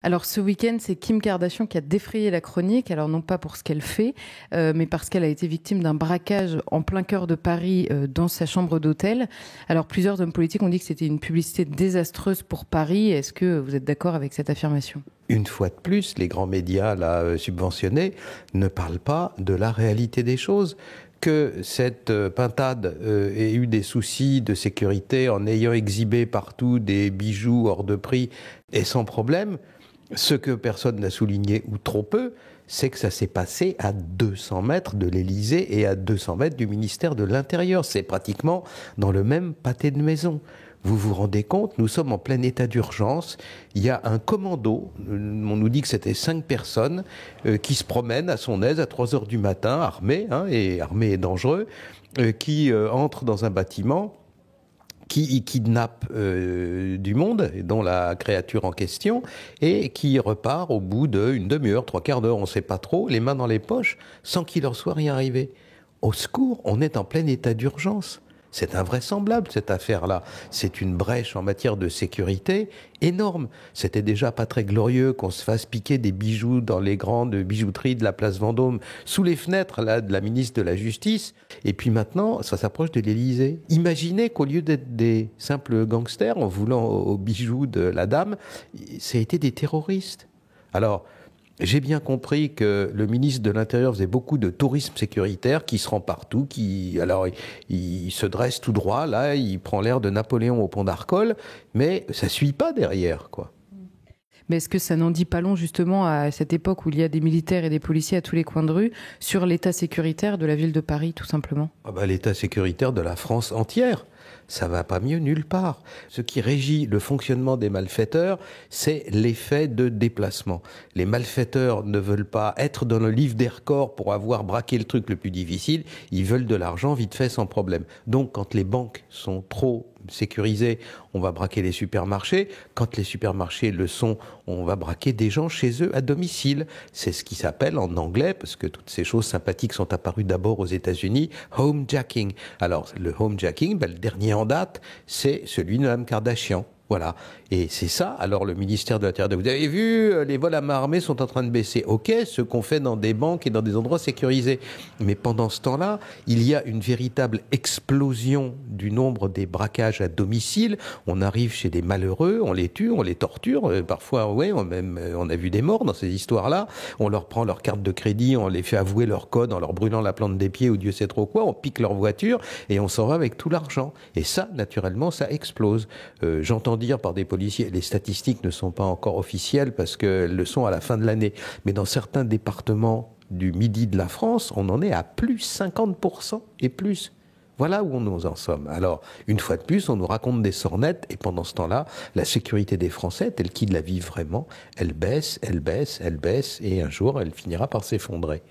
Alors ce week-end, c'est Kim Kardashian qui a défrayé la chronique, alors non pas pour ce qu'elle fait, mais parce qu'elle a été victime d'un braquage en plein cœur de Paris dans sa chambre d'hôtel. Alors plusieurs hommes politiques ont dit que c'était une publicité désastreuse pour Paris. Est-ce que vous êtes d'accord avec cette affirmation ? Une fois de plus, les grands médias là, subventionnés ne parlent pas de la réalité des choses. Que cette pintade ait eu des soucis de sécurité en ayant exhibé partout des bijoux hors de prix et sans problème, ce que personne n'a souligné, ou trop peu, c'est que ça s'est passé à 200 mètres de l'Élysée et à 200 mètres du ministère de l'Intérieur. C'est pratiquement dans le même pâté de maison. Vous vous rendez compte, nous sommes en plein état d'urgence. Il y a un commando, on nous dit que c'était 5 personnes, qui se promènent à son aise à 3 heures du matin, armés, et armés et dangereux, qui entrent dans un bâtiment, qui kidnappe du monde, dont la créature en question, et qui repart au bout d'une demi-heure, 3/4 d'heure, on ne sait pas trop, les mains dans les poches, sans qu'il leur soit rien arrivé. Au secours, on est en plein état d'urgence. C'est invraisemblable, cette affaire-là. C'est une brèche en matière de sécurité énorme. C'était déjà pas très glorieux qu'on se fasse piquer des bijoux dans les grandes bijouteries de la place Vendôme, sous les fenêtres là, de la ministre de la Justice. Et puis maintenant, ça s'approche de l'Élysée. Imaginez qu'au lieu d'être des simples gangsters en voulant aux bijoux de la dame, ça a été des terroristes. Alors, j'ai bien compris que le ministre de l'Intérieur faisait beaucoup de tourisme sécuritaire, qui se rend partout, il se dresse tout droit, là, il prend l'air de Napoléon au pont d'Arcole, mais ça suit pas derrière, quoi. Mais est-ce que ça n'en dit pas long justement à cette époque où il y a des militaires et des policiers à tous les coins de rue sur l'état sécuritaire de la ville de Paris, tout simplement ? L'état sécuritaire de la France entière. Ça va pas mieux nulle part. Ce qui régit le fonctionnement des malfaiteurs, c'est l'effet de déplacement. Les malfaiteurs ne veulent pas être dans le livre des records pour avoir braqué le truc le plus difficile. Ils veulent de l'argent vite fait sans problème. Donc, quand les banques sont trop sécurisées, on va braquer les supermarchés. Quand les supermarchés le sont, on va braquer des gens chez eux à domicile. C'est ce qui s'appelle en anglais, parce que toutes ces choses sympathiques sont apparues d'abord aux États-Unis, homejacking. Alors, le homejacking, le dernier en date, c'est celui de Mme Kardashian. Voilà. Et c'est ça. Alors, le ministère de l'Intérieur, vous avez vu, les vols à main armée sont en train de baisser. OK, ce qu'on fait dans des banques et dans des endroits sécurisés. Mais pendant ce temps-là, il y a une véritable explosion du nombre des braquages à domicile. On arrive chez des malheureux, on les tue, on les torture. Parfois, ouais, on a vu des morts dans ces histoires-là. On leur prend leur carte de crédit, on les fait avouer leur code en leur brûlant la plante des pieds ou Dieu sait trop quoi. On pique leur voiture et on s'en va avec tout l'argent. Et ça, naturellement, ça explose. J'entends dire par des policiers, les statistiques ne sont pas encore officielles parce qu'elles le sont à la fin de l'année, mais dans certains départements du midi de la France, on en est à plus 50% et plus. Voilà où nous en sommes. Alors, une fois de plus, on nous raconte des sornettes et pendant ce temps-là, la sécurité des Français, telle qu'ils la vivent vraiment, elle baisse, elle baisse, elle baisse et un jour, elle finira par s'effondrer.